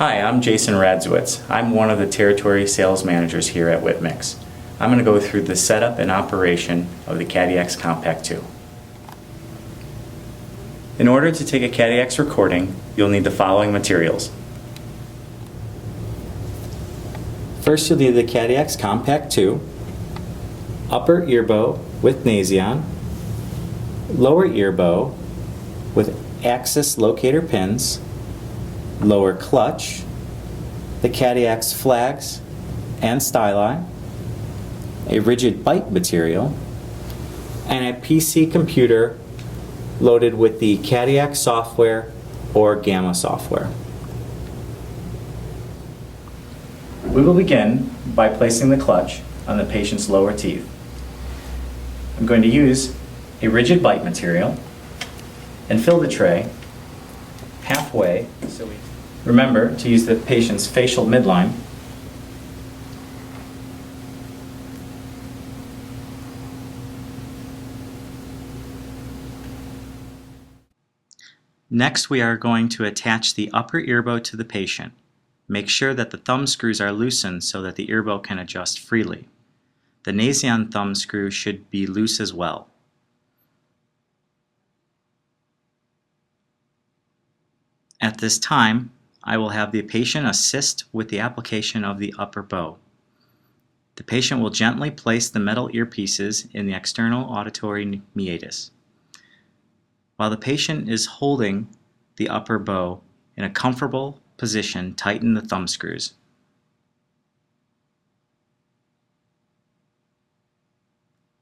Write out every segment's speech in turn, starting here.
Hi, I'm Jason Radziewicz. I'm one of the territory sales managers here at Whitmix. I'm going to go through the setup and operation of the Cadiax Compact 2. In order to take a Cadiax recording, you'll need the following materials. First, you'll need the Cadiax Compact 2, upper ear bow with Nasion, lower ear bow with axis locator pins, lower clutch, the Cadiax flags and styli, a rigid bite material, and a PC computer loaded with the Cadiax software or Gamma software. We will begin by placing the clutch on the patient's lower teeth. I'm going to use a rigid bite material and fill the tray halfway. Remember to use the patient's facial midline. Next, we are going to attach the upper ear bow to the patient. Make sure that the thumb screws are loosened so that the ear bow can adjust freely. The Nasion thumb screw should be loose as well. At this time, I will have the patient assist with the application of the upper bow. The patient will gently place the metal earpieces in the external auditory meatus. While the patient is holding the upper bow in a comfortable position, tighten the thumb screws.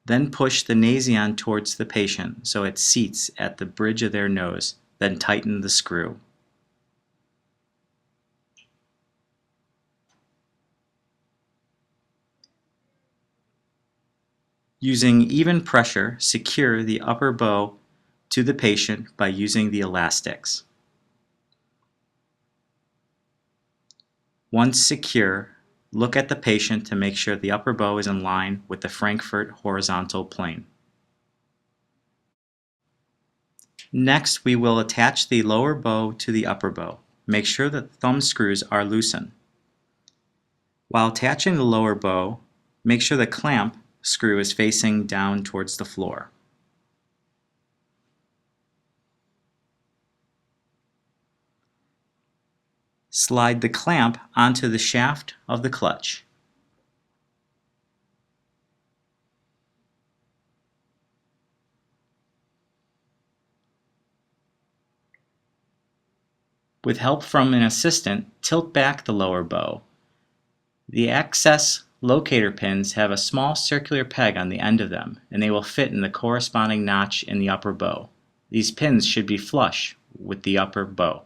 Then push the Nasion towards the patient so it seats at the bridge of their nose, then tighten the screw. Using even pressure, secure the upper bow to the patient by using the elastics. Once secure, look at the patient to make sure the upper bow is in line with the Frankfurt horizontal plane. Next, we will attach the lower bow to the upper bow. Make sure that the thumb screws are loosened. While attaching the lower bow, make sure the clamp screw is facing down towards the floor. Slide the clamp onto the shaft of the clutch. With help from an assistant, tilt back the lower bow. The access locator pins have a small circular peg on the end of them, and they will fit in the corresponding notch in the upper bow. These pins should be flush with the upper bow.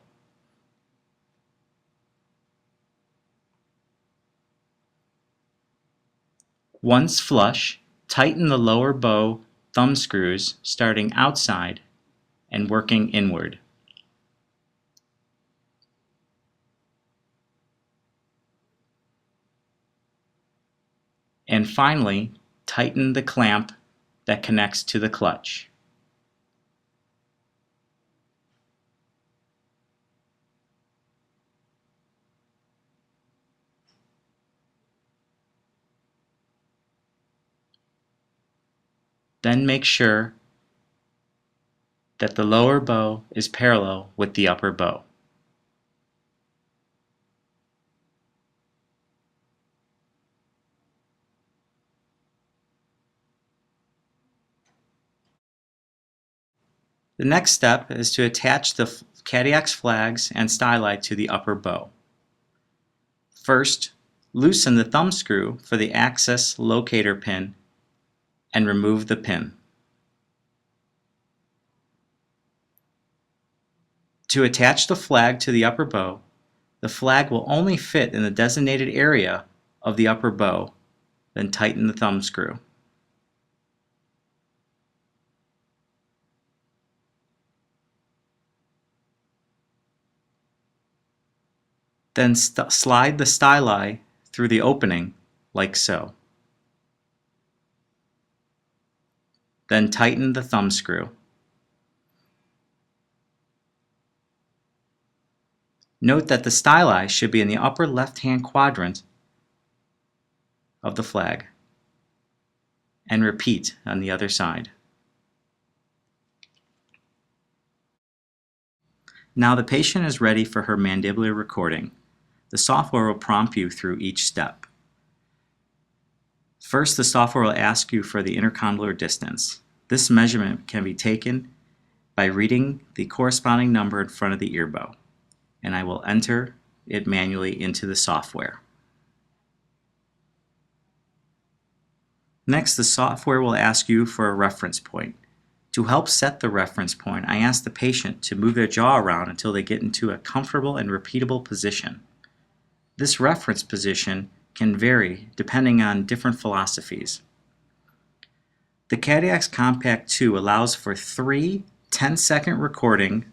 Once flush, tighten the lower bow thumb screws starting outside and working inward. And finally, tighten the clamp that connects to the clutch. Then make sure that the lower bow is parallel with the upper bow. The next step is to attach the Cadiax flags and styli to the upper bow. First, loosen the thumb screw for the axis locator pin and remove the pin. To attach the flag to the upper bow, the flag will only fit in the designated area of the upper bow, then tighten the thumb screw. Then slide the styli through the opening like so. Then tighten the thumb screw. Note that the styli should be in the upper left-hand quadrant of the flag. And repeat on the other side. Now the patient is ready for her mandibular recording. The software will prompt you through each step. First, the software will ask you for the intercondylar distance. This measurement can be taken by reading the corresponding number in front of the ear bow, and I will enter it manually into the software. Next, the software will ask you for a reference point. To help set the reference point, I ask the patient to move their jaw around until they get into a comfortable and repeatable position. This reference position can vary depending on different philosophies. The Cadiax Compact 2 allows for 3 10-second recording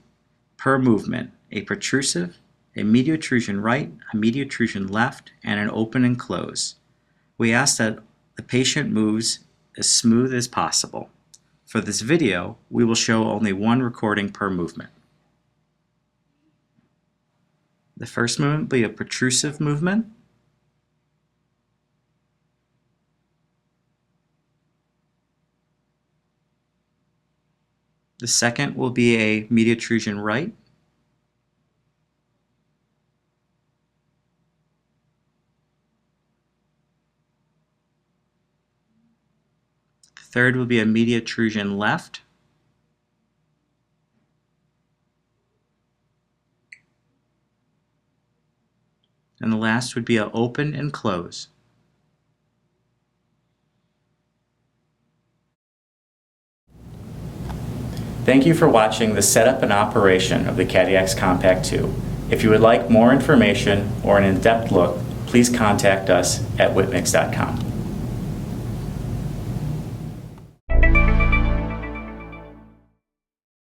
per movement, a protrusive, a mediotrusion right, a mediotrusion left, and an open and close. We ask that the patient moves as smooth as possible. For this video, we will show only 1 recording per movement. The first movement will be a protrusive movement. The second will be a mediotrusion right. The third will be a mediotrusion left. And the last would be an open and close. Thank you for watching the setup and operation of the Cadiax Compact 2. If you would like more information or an in-depth look, please contact us at whitmix.com.